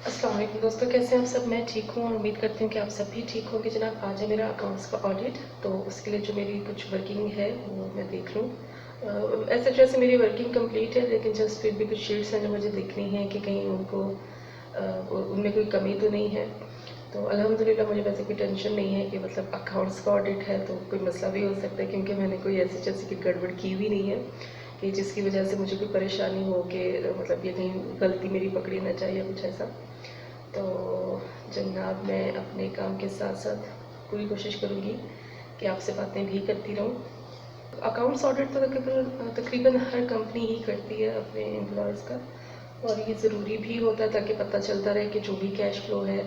अस्सलाम वालेकुम दोस्तों, कैसे हैं आप सब। मैं ठीक हूँ और उम्मीद करती हूँ कि आप सब भी ठीक होंगे। जनाब, आज है मेरा अकाउंट्स का ऑडिट, तो उसके लिए जो मेरी कुछ वर्किंग है वो मैं देख लूँ। ऐसे जैसे मेरी वर्किंग कंप्लीट है, लेकिन जस्ट फिर भी कुछ शीट्स हैं जो मुझे देखनी है कि कहीं उनको उनमें कोई कमी तो नहीं है। तो अल्हम्दुलिल्लाह मुझे वैसे कोई टेंशन नहीं है कि मतलब अकाउंट्स का ऑडिट है तो कोई मसला भी हो सकता है, क्योंकि मैंने कोई ऐसी जैसी की गड़बड़ की भी नहीं है कि जिसकी वजह से मुझे कोई परेशानी हो कि मतलब ये कहीं गलती मेरी पकड़ी ना जाए या कुछ ऐसा। तो जनाब, मैं अपने काम के साथ साथ पूरी कोशिश करूँगी कि आपसे बातें भी करती रहूँ। अकाउंट्स ऑडिट तो तकरीबन तकरीबन हर कंपनी ही करती है अपने एम्प्लॉयज़ का, और ये ज़रूरी भी होता है ताकि पता चलता रहे कि जो भी कैश फ्लो है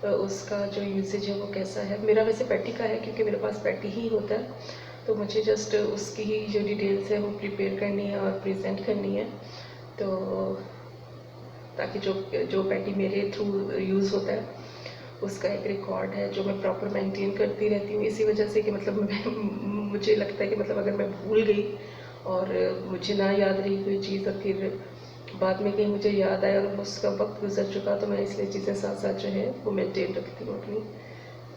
उसका जो यूसेज है वो कैसा है। मेरा वैसे पैटी का है, क्योंकि मेरे पास पैटी ही होता है, तो मुझे जस्ट उसकी ही जो डिटेल्स है वो प्रिपेयर करनी है और प्रेजेंट करनी है। तो ताकि जो जो पैटी मेरे थ्रू यूज़ होता है उसका एक रिकॉर्ड है जो मैं प्रॉपर मेंटेन करती रहती हूँ। इसी वजह से कि मतलब मुझे लगता है कि मतलब अगर मैं भूल गई और मुझे ना याद रही कोई चीज़ और फिर बाद में कहीं मुझे याद आया और उसका वक्त गुजर चुका, तो मैं इसलिए चीज़ें साथ साथ जो है वो मेंटेन रखती हूँ अपनी,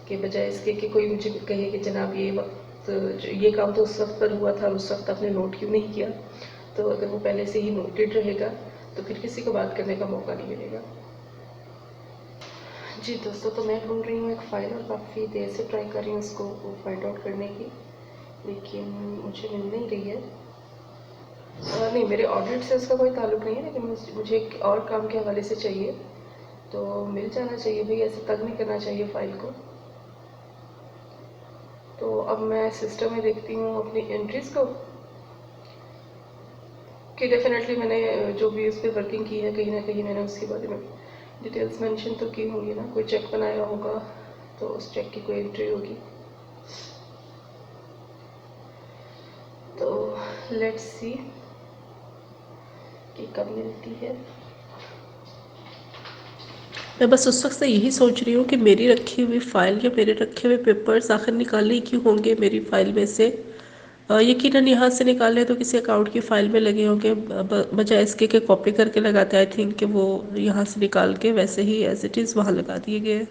के बजाय इसके कि कोई मुझे कहे कि जनाब ये वक्त ये काम तो उस वक्त पर हुआ था और उस वक्त आपने नोट क्यों नहीं किया। तो अगर वो पहले से ही नोटेड रहेगा तो फिर किसी को बात करने का मौका नहीं मिलेगा। जी दोस्तों, तो मैं ढूंढ रही हूँ एक फ़ाइल और काफ़ी देर से ट्राई कर रही हूँ उसको फाइंड आउट करने की, लेकिन मुझे मिल नहीं रही है। नहीं, मेरे ऑडिट से उसका कोई ताल्लुक नहीं है, लेकिन मुझे एक और काम के हवाले से चाहिए, तो मिल जाना चाहिए भाई, ऐसे तंग नहीं करना चाहिए फ़ाइल को। तो अब मैं सिस्टम में देखती हूँ अपनी एंट्रीज़ को कि डेफिनेटली मैंने जो भी उस पर वर्किंग की है कहीं ना कहीं मैंने उसके बारे में डिटेल्स मेंशन तो की होंगी ना। कोई चेक बनाया होगा तो उस चेक की कोई एंट्री होगी। तो लेट्स सी कि कब मिलती है। मैं बस उस वक्त से यही सोच रही हूँ कि मेरी रखी हुई फ़ाइल या मेरे रखे हुए पेपर्स आखिर निकाले क्यों होंगे मेरी फ़ाइल में से। यकीनन यहाँ से निकाले तो किसी अकाउंट की फ़ाइल में लगे होंगे, बजाय इसके कि कॉपी करके लगाते। आई थिंक कि वो यहाँ से निकाल के वैसे ही एज इट इज़ वहाँ लगा दिए गए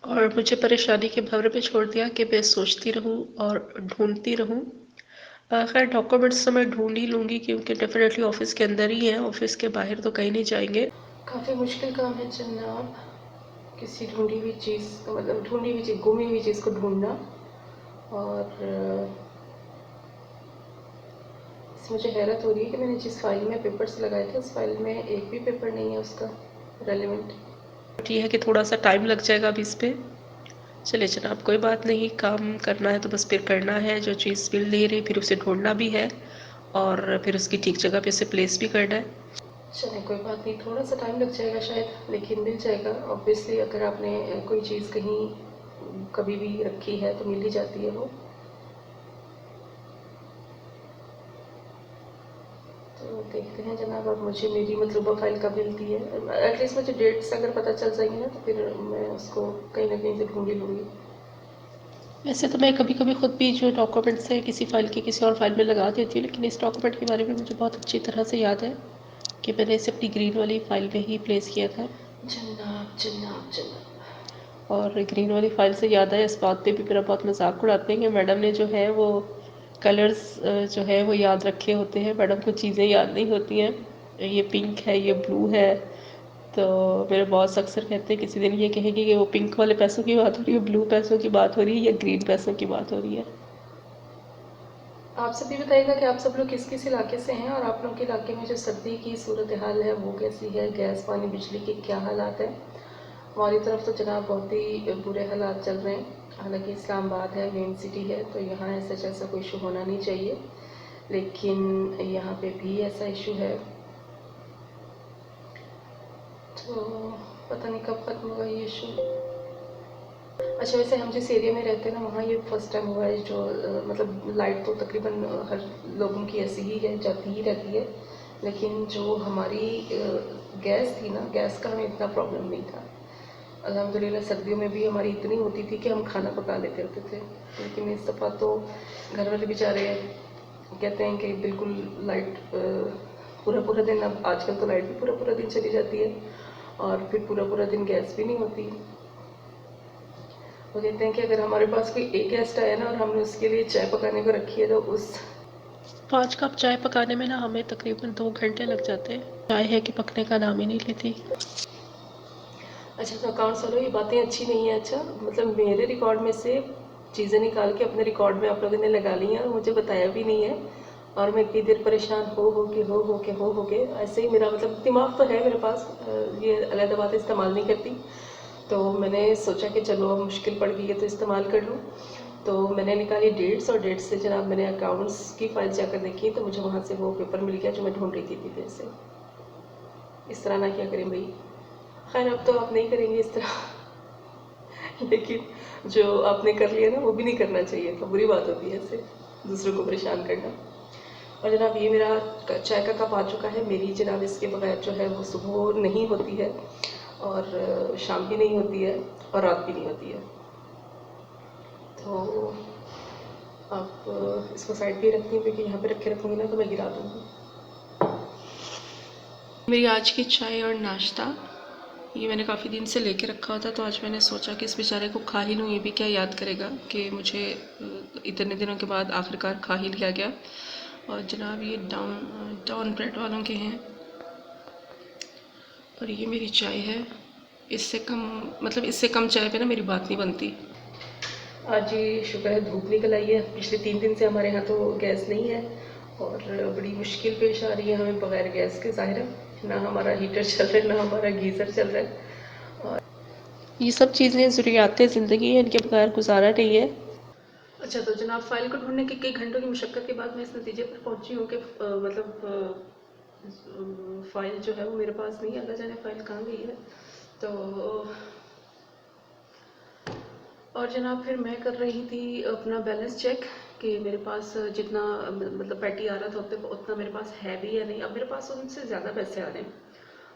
और मुझे परेशानी के भंवर में छोड़ दिया कि मैं सोचती रहूँ और ढूंढती रहूँ। खैर डॉक्यूमेंट्स तो मैं ढूंढ ही लूँगी, क्योंकि डेफिनेटली ऑफिस के अंदर ही है, ऑफिस के बाहर तो कहीं नहीं जाएंगे। काफ़ी मुश्किल काम है जनाब, किसी ढूंढी हुई चीज़, मतलब ढूंढी हुई चीज़, गुमी हुई चीज़ को ढूंढना। और मुझे हैरत हो रही है कि मैंने जिस फाइल में पेपर्स लगाए थे उस फाइल में एक भी पेपर नहीं है उसका रेलिवेंट। बट ये है कि थोड़ा सा टाइम लग जाएगा अभी इस पे। चलिए जनाब, कोई बात नहीं, काम करना है तो बस फिर करना है। जो चीज़ मिल नहीं रही फिर उसे ढूंढना भी है और फिर उसकी ठीक जगह पे उसे प्लेस भी करना है। चले, कोई बात नहीं, थोड़ा सा टाइम लग जाएगा शायद, लेकिन मिल जाएगा। ऑब्वियसली अगर आपने कोई चीज़ कहीं कभी भी रखी है तो मिल ही जाती है वो। तो देखते हैं जनाब, अब मुझे मेरी मतलूबा फाइल कब मिलती है। एटलीस्ट मुझे डेट्स अगर पता चल जाएंगी ना तो फिर मैं उसको कहीं ना कहीं से ढूंढ ही लूँगी। वैसे तो मैं कभी कभी खुद भी जो डॉक्यूमेंट्स है किसी फाइल के किसी और फाइल में लगा देती हूँ, लेकिन इस डॉक्यूमेंट के बारे में मुझे बहुत अच्छी तरह से याद है कि मैंने इसे अपनी ग्रीन वाली फाइल में ही प्लेस किया था। जनाब जनाब जनाब। और ग्रीन वाली फाइल से याद आया, इस बात पे भी मेरा बहुत मजाक उड़ाते हैं कि मैडम ने जो है वो कलर्स जो है वो याद रखे होते हैं, मैडम को चीज़ें याद नहीं होती हैं। ये पिंक है, ये ब्लू है। तो मेरे बॉस अक्सर कहते हैं किसी दिन ये कहेंगे कि वो पिंक वाले पैसों की बात हो रही है, ब्लू पैसों की बात हो रही है या ग्रीन पैसों की बात हो रही है। आप सब भी बताइएगा कि आप सब लोग किस किस इलाके से हैं और आप लोगों के इलाके में जो सर्दी की सूरत हाल है वो कैसी है, गैस पानी बिजली के क्या हालात हैं। हमारी तरफ तो जनाब बहुत ही बुरे हालात चल रहे हैं। हालांकि इस्लामाबाद है, मेन सिटी है, तो यहाँ ऐसा कोई इशू होना नहीं चाहिए, लेकिन यहाँ पे भी ऐसा इशू है। तो पता नहीं कब खत्म होगा ये इशू। अच्छा, वैसे हम जिस एरिया में रहते हैं ना वहाँ ये फर्स्ट टाइम हुआ है जो मतलब लाइट तो तकरीबन हर लोगों की ऐसी ही है, जाती ही रहती है, लेकिन जो हमारी गैस थी ना, गैस का हमें इतना प्रॉब्लम नहीं था। अल्हम्दुलिल्लाह सर्दियों में भी हमारी इतनी होती थी कि हम खाना पका लेते होते थे, लेकिन इस दफ़ा तो घर वाले बेचारे कहते हैं कि बिल्कुल लाइट पूरा पूरा दिन, अब आजकल तो लाइट भी पूरा पूरा दिन चली जाती है और फिर पूरा पूरा दिन गैस भी नहीं होती। वो कहते हैं कि अगर हमारे पास कोई एक गेस्ट आया ना और हमने उसके लिए चाय पकाने को रखी है तो उस 5 कप चाय पकाने में ना हमें तकरीबन 2 घंटे लग जाते हैं। चाय है कि पकने का नाम ही नहीं लेती। अच्छा तो अकाउंट्स वालों ये बातें अच्छी नहीं है। अच्छा मतलब मेरे रिकॉर्ड में से चीज़ें निकाल के अपने रिकॉर्ड में आप लोगों ने लगा ली हैं और मुझे बताया भी नहीं है। और मैं इतनी देर परेशान हो के ऐसे ही मेरा मतलब दिमाग तो है मेरे पास, ये अलग बात इस्तेमाल नहीं करती। तो मैंने सोचा कि चलो अब मुश्किल पड़ गई है तो इस्तेमाल कर लूँ। तो मैंने निकाली डेट्स और डेट्स से जनाब मैंने अकाउंट्स की फाइल जाकर देखी तो मुझे वहाँ से वो पेपर मिल गया जो मैं ढूंढ रही थी इतनी देर से। इस तरह ना क्या करें भाई। खैर अब तो आप नहीं करेंगे इस तरह लेकिन जो आपने कर लिया ना वो भी नहीं करना चाहिए, तो बुरी बात होती है इससे दूसरों को परेशान करना। और जनाब ये मेरा चाय का कप आ चुका है। मेरी जनाब इसके बगैर जो है वो सुबह नहीं होती है और शाम भी नहीं होती है और रात भी नहीं होती है। तो आप इसको साइड पे रखती हूँ क्योंकि यहाँ पे रखे रखूँगी ना तो मैं गिरा दूँगी। मेरी आज की चाय और नाश्ता ये मैंने काफ़ी दिन से लेके रखा होता, तो आज मैंने सोचा कि इस बेचारे को खा ही लूँ, ये भी क्या याद करेगा कि मुझे इतने दिनों के बाद आखिरकार खा ही लिया गया। और जनाब ये डाउन ब्रेड वालों के हैं और ये मेरी चाय है। इससे कम मतलब इससे कम चाय पे ना मेरी बात नहीं बनती। आज ये शुक्र है धूप निकल आई है। पिछले 3 दिन से हमारे यहाँ तो गैस नहीं है और बड़ी मुश्किल पेश आ रही है हमें बगैर गैस के। ज़ाहिर है ना हमारा हीटर चल रहा है ना हमारा गीज़र चल रहा है। और ये सब चीज़ें ज़रूरियात ज़िंदगी है, इनके बगैर गुजारा नहीं है। अच्छा तो जनाब फाइल को ढूंढने के कई घंटों की मुशक्क़त के बाद मैं इस नतीजे पर पहुंची हूँ कि फाइल जो है वो मेरे पास नहीं है। अल्लाह जाने फाइल कहाँ गई है। तो और जनाब फिर मैं कर रही थी अपना बैलेंस चेक कि मेरे पास जितना मतलब पैटी आ रहा था उतना मेरे पास है भी या नहीं। अब मेरे पास उनसे ज़्यादा पैसे आ रहे हैं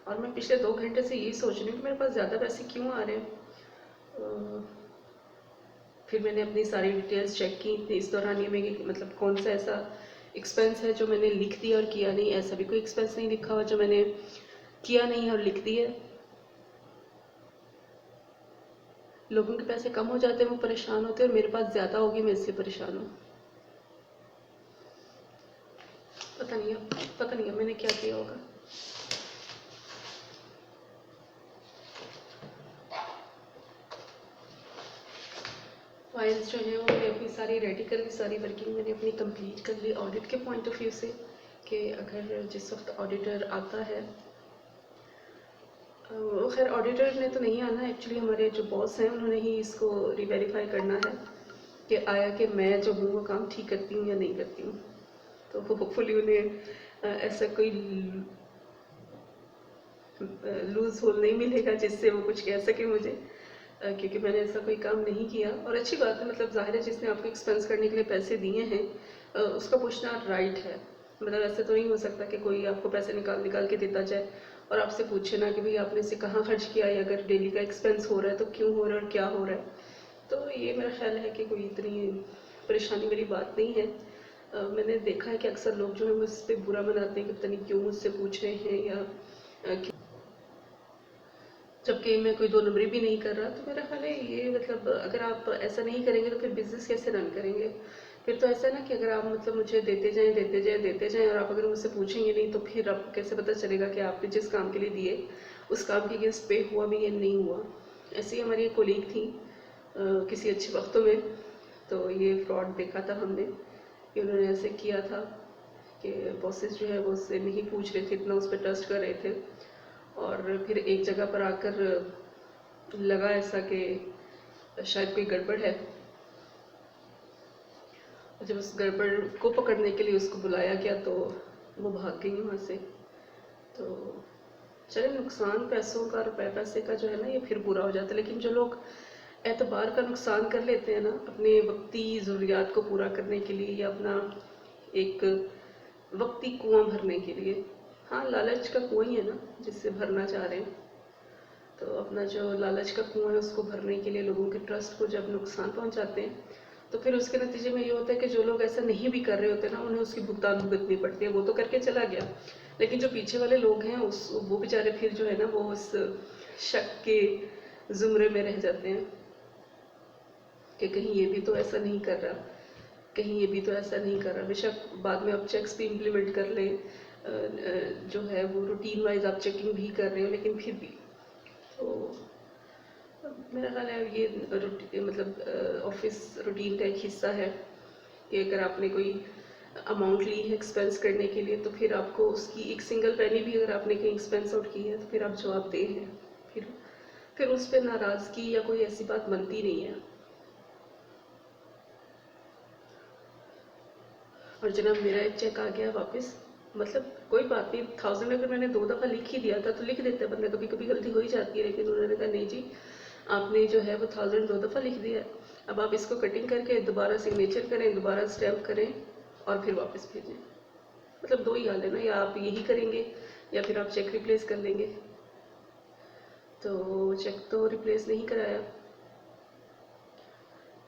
और मैं पिछले 2 घंटे से यही सोच रही हूँ कि मेरे पास ज़्यादा पैसे क्यों आ रहे हैं। फिर मैंने अपनी सारी डिटेल्स चेक की इस दौरान ये में मतलब कौन सा ऐसा एक्सपेंस है जो मैंने लिख दिया और किया नहीं। ऐसा भी कोई एक्सपेंस नहीं लिखा हुआ जो मैंने किया नहीं और लिख दिया। लोगों के पैसे कम हो जाते हैं वो परेशान होते हैं और मेरे पास ज़्यादा होगी मैं इससे परेशान हूँ। पता नहीं है मैंने क्या किया होगा। फाइल्स जो हैं वो मैंने अपनी सारी रेडी कर ली, सारी वर्किंग मैंने अपनी कंप्लीट कर ली ऑडिट के पॉइंट ऑफ व्यू से कि अगर जिस वक्त ऑडिटर आता है खैर ऑडिटर ने तो नहीं आना, एक्चुअली हमारे जो बॉस हैं उन्होंने ही इसको रीवेरीफाई करना है कि आया कि मैं जो हूँ वो काम ठीक करती हूँ या नहीं करती हूँ। तो होपफुली उन्हें ऐसा कोई लूज होल नहीं मिलेगा जिससे वो कुछ कह सके मुझे, क्योंकि मैंने ऐसा कोई काम नहीं किया। और अच्छी बात है, मतलब जाहिर है जिसने आपको एक्सपेंस करने के लिए पैसे दिए हैं उसका पूछना राइट है। मतलब ऐसे तो नहीं हो सकता कि कोई आपको पैसे निकाल निकाल के देता जाए और आपसे पूछे ना कि भाई आपने इसे कहाँ खर्च किया है, अगर डेली का एक्सपेंस हो रहा है तो क्यों हो रहा है और क्या हो रहा है। तो ये मेरा ख्याल है कि कोई इतनी परेशानी वाली बात नहीं है। मैंने देखा है कि अक्सर लोग जो है मुझ पर बुरा मनाते हैं कि पता नहीं क्यों मुझसे पूछ रहे हैं या जबकि मैं कोई 2 नंबरी भी नहीं कर रहा। तो मेरा ख्याल है ये मतलब अगर आप ऐसा नहीं करेंगे तो फिर बिजनेस कैसे रन करेंगे। फिर तो ऐसा है ना कि अगर आप मतलब मुझे देते जाएं और आप अगर मुझसे पूछेंगे नहीं तो फिर आपको कैसे पता चलेगा कि आपने जिस काम के लिए दिए उस काम के अगेंस्ट पे हुआ भी या नहीं हुआ। ऐसी हमारी एक कोलीग थी किसी अच्छे वक्तों में, तो ये फ्रॉड देखा था हमने कि उन्होंने ऐसे किया था कि बॉसेस जो है वो उससे नहीं पूछ रहे थे, इतना उस पर ट्रस्ट कर रहे थे और फिर एक जगह पर आकर लगा ऐसा कि शायद कोई गड़बड़ है। जब उस गड़बड़ को पकड़ने के लिए उसको बुलाया गया तो वो भाग गई वहाँ से। तो चले नुकसान पैसों का, रुपए पैसे का जो है ना ये फिर पूरा हो जाता है, लेकिन जो लोग एतबार का नुकसान कर लेते हैं ना अपने वक्ती ज़रूरियात को पूरा करने के लिए या अपना एक वक्ती कुआं भरने के लिए, हाँ लालच का कुआं ही है ना जिससे भरना चाह रहे हैं, तो अपना जो लालच का कुआं है उसको भरने के लिए लोगों के ट्रस्ट को जब नुकसान पहुंचाते हैं तो फिर उसके नतीजे में ये होता है कि जो लोग ऐसा नहीं भी कर रहे होते ना उन्हें उसकी भुगतान भुगतनी पड़ती है। वो तो करके चला गया लेकिन जो पीछे वाले लोग हैं उस वो बेचारे फिर जो है ना वो उस शक के जुमरे में रह जाते हैं कि कहीं ये भी तो ऐसा नहीं कर रहा, कहीं ये भी तो ऐसा नहीं कर रहा। बेशक बाद में आप चेक्स भी इम्प्लीमेंट कर लें, जो है वो रूटीन वाइज आप चेकिंग भी कर रहे हो, लेकिन फिर भी तो मेरा ख्याल है ये मतलब ऑफिस रूटीन का एक हिस्सा है कि अगर आपने कोई अमाउंट ली है एक्सपेंस करने के लिए तो फिर आपको उसकी एक सिंगल पैनी भी अगर आपने कहीं एक्सपेंस आउट की है तो फिर आप जवाबदेह हैं। फिर उस पर नाराज़गी या कोई ऐसी बात बनती नहीं है। और जनाब मेरा एक चेक आ गया वापस, मतलब कोई बात नहीं, 1000 अगर मैंने 2 दफ़ा लिख ही दिया था तो लिख देते बंदा, कभी कभी गलती हो ही जाती है, लेकिन उन्होंने कहा नहीं जी आपने जो है वो 1000 2 दफ़ा लिख दिया, अब आप इसको कटिंग करके दोबारा सिग्नेचर करें, दोबारा स्टैम्प करें और फिर वापस भेजें। मतलब 2 ही हाल है ना, या आप यही करेंगे या फिर आप चेक रिप्लेस कर लेंगे। तो चेक तो रिप्लेस नहीं कराया,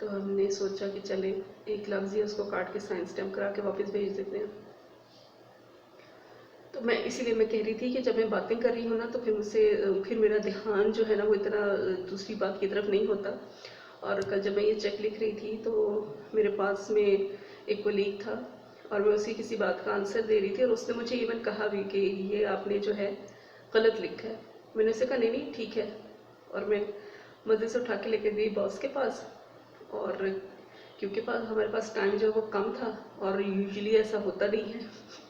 तो हमने सोचा कि चले एक लफ्ज़ ही उसको काट के साइन स्टैम्प करा के वापस भेज देते हैं। तो मैं इसीलिए मैं कह रही थी कि जब मैं बातें कर रही हूँ ना तो फिर मेरा ध्यान जो है ना वो इतना दूसरी बात की तरफ नहीं होता। और कल जब मैं ये चेक लिख रही थी तो मेरे पास में एक कोलीग था और मैं उसी किसी बात का आंसर दे रही थी और उसने मुझे इवन कहा भी कि ये आपने जो है गलत लिखा है। मैंने उसे कहा नहीं नहीं ठीक है, और मैं मज़े से उठा के लेकर गई बॉस के पास। और क्योंकि हमारे पास टाइम जो है वो कम था और यूजुअली ऐसा होता नहीं है,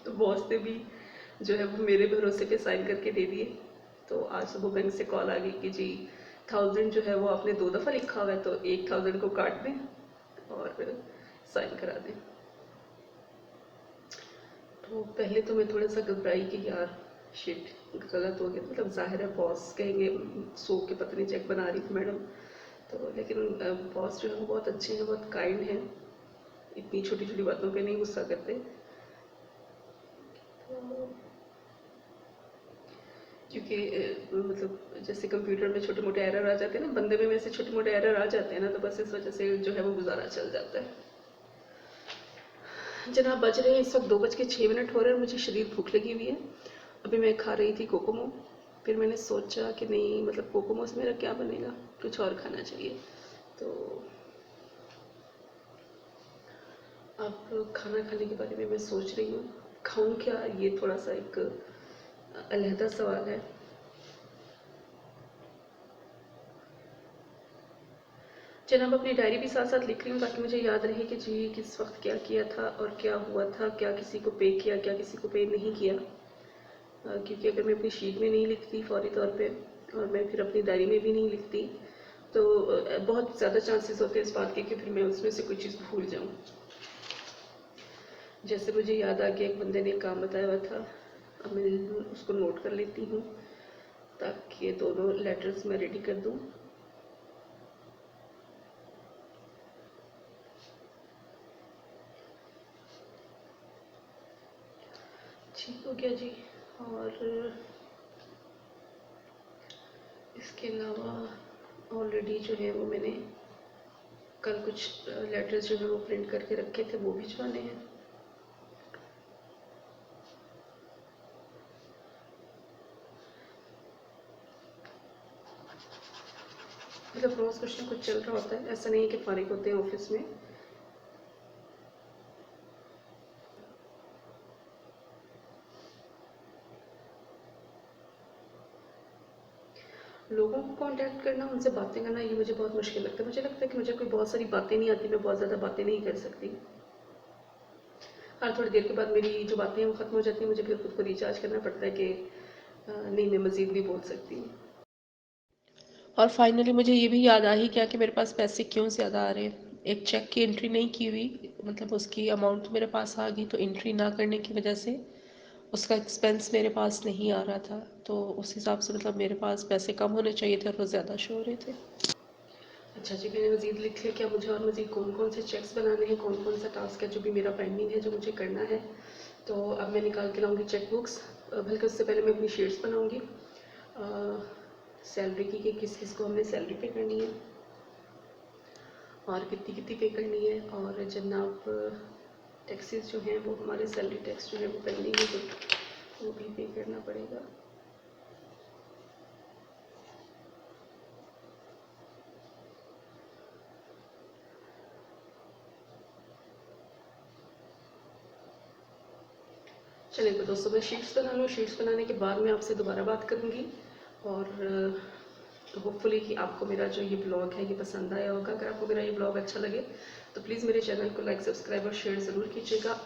तो बॉस ने भी जो है वो मेरे भरोसे पे साइन करके दे दिए। तो आज सुबह बैंक से कॉल आ गई कि जी 1000 जो है वो आपने 2 दफ़ा लिखा हुआ है तो 1000 को काट दें और साइन करा दें। तो पहले तो मैं थोड़ा सा घबराई कि यार शिट गलत हो गया, मतलब जाहिर है बॉस कहेंगे सो के पता नहीं चेक बना रही थी मैडम। तो लेकिन बॉस जो है वो बहुत अच्छे हैं, बहुत काइंड हैं, इतनी छोटी छोटी बातों पे नहीं गुस्सा करते। तो क्योंकि मतलब जैसे कंप्यूटर में छोटे मोटे एरर आ जाते हैं ना, बंदे में वैसे छोटे मोटे एरर आ जाते हैं ना, तो बस इस वजह से जो है वो गुजारा चल जाता है। जनाब बज रहे हैं इस वक्त 2:06 हो रहे हैं और मुझे शदीद भूख लगी हुई है। अभी मैं खा रही थी कोकोमो, फिर मैंने सोचा कि नहीं मतलब कोकोमो से मेरा क्या बनेगा, कुछ और खाना चाहिए। तो अब खाना खाने के बारे में मैं सोच रही हूँ खाऊं क्या, ये थोड़ा सा एक अलहदा सवाल है। जनाब अपनी डायरी भी साथ साथ लिख रही हूँ ताकि मुझे याद रहे कि जी किस वक्त क्या किया था और क्या हुआ था, क्या किसी को पे किया, क्या किसी को पे नहीं किया। क्योंकि अगर मैं अपनी शीट में नहीं लिखती फौरी तौर पे और मैं फिर अपनी डायरी में भी नहीं लिखती तो बहुत ज़्यादा चांसेस होते हैं इस बात के कि फिर मैं उसमें से कोई चीज़ भूल जाऊँ। जैसे मुझे याद आ गया एक बंदे ने एक काम बताया हुआ था, अब मैं उसको नोट कर लेती हूँ ताकि ये दोनों लेटर्स मैं रेडी कर दूँ। ठीक हो गया जी। और इसके अलावा ऑलरेडी जो है वो मैंने कल कुछ लेटर्स जो है वो प्रिंट करके रखे थे, वो भिजवाने हैं। मतलब रोज़ कुछ ना कुछ चल रहा होता है, ऐसा नहीं है कि फारिग होते हैं ऑफिस में। लोगों को कांटेक्ट करना, उनसे बातें करना, ये मुझे बहुत मुश्किल लगता है। मुझे लगता है कि मुझे कोई बहुत सारी बातें नहीं आती, मैं बहुत ज़्यादा बातें नहीं कर सकती। हर थोड़ी देर के बाद मेरी जो बातें हैं वो ख़त्म हो जाती हैं, मुझे फिर खुद को रिचार्ज करना पड़ता है कि नहीं मैं मज़ीद भी बोल सकती हूँ। और फाइनली मुझे ये भी याद आ ही गया कि मेरे पास पैसे क्यों ज़्यादा आ रहे हैं। एक चेक की एंट्री नहीं की हुई, मतलब उसकी अमाउंट मेरे पास आ गई तो एंट्री ना करने की वजह से उसका एक्सपेंस मेरे पास नहीं आ रहा था। तो उस हिसाब से मतलब मेरे पास पैसे कम होने चाहिए थे और वो ज़्यादा शो हो रहे थे। अच्छा जी, मैंने मज़ीद लिख लिया क्या मुझे और मज़ीद कौन कौन से चेक्स बनाने हैं, कौन कौन सा टास्क है जो भी मेरा पेंडिंग है जो मुझे करना है। तो अब मैं निकाल के लाऊंगी चेक बुक्स, बल्कि उससे पहले मैं अपनी शीट्स बनाऊंगी सैलरी की कि किस किस को हमने सैलरी पे करनी है और कितनी कितनी पे करनी है। और जनाब टैक्सेस जो हैं वो हमारे सैलरी टैक्स जो है वो पेंडिंग है, वो भी पे करना पड़ेगा। चलिए तो दोस्तों मैं शीट्स बना लूँ, शीट्स बनाने के बाद मैं आपसे दोबारा बात करूँगी और होपफुली कि आपको मेरा जो ये ब्लॉग है ये पसंद आया होगा। अगर आपको मेरा ये ब्लॉग अच्छा लगे तो प्लीज़ मेरे चैनल को लाइक, सब्सक्राइब और शेयर ज़रूर कीजिएगा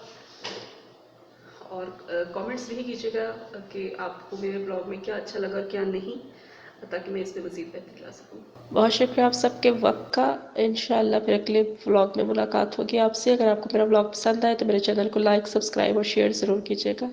और कमेंट्स भी कीजिएगा कि आपको मेरे ब्लॉग में क्या अच्छा लगा क्या नहीं, ताकि मैं इसमें मज़ीद बेहतरी ला सकूँ। बहुत शुक्रिया आप सबके वक्त का। इंशाल्लाह फिर अगले ब्लॉग में मुलाकात होगी आपसे। अगर आपको मेरा ब्लॉग पसंद आए तो मेरे चैनल को लाइक, सब्सक्राइब और शेयर ज़रूर कीजिएगा।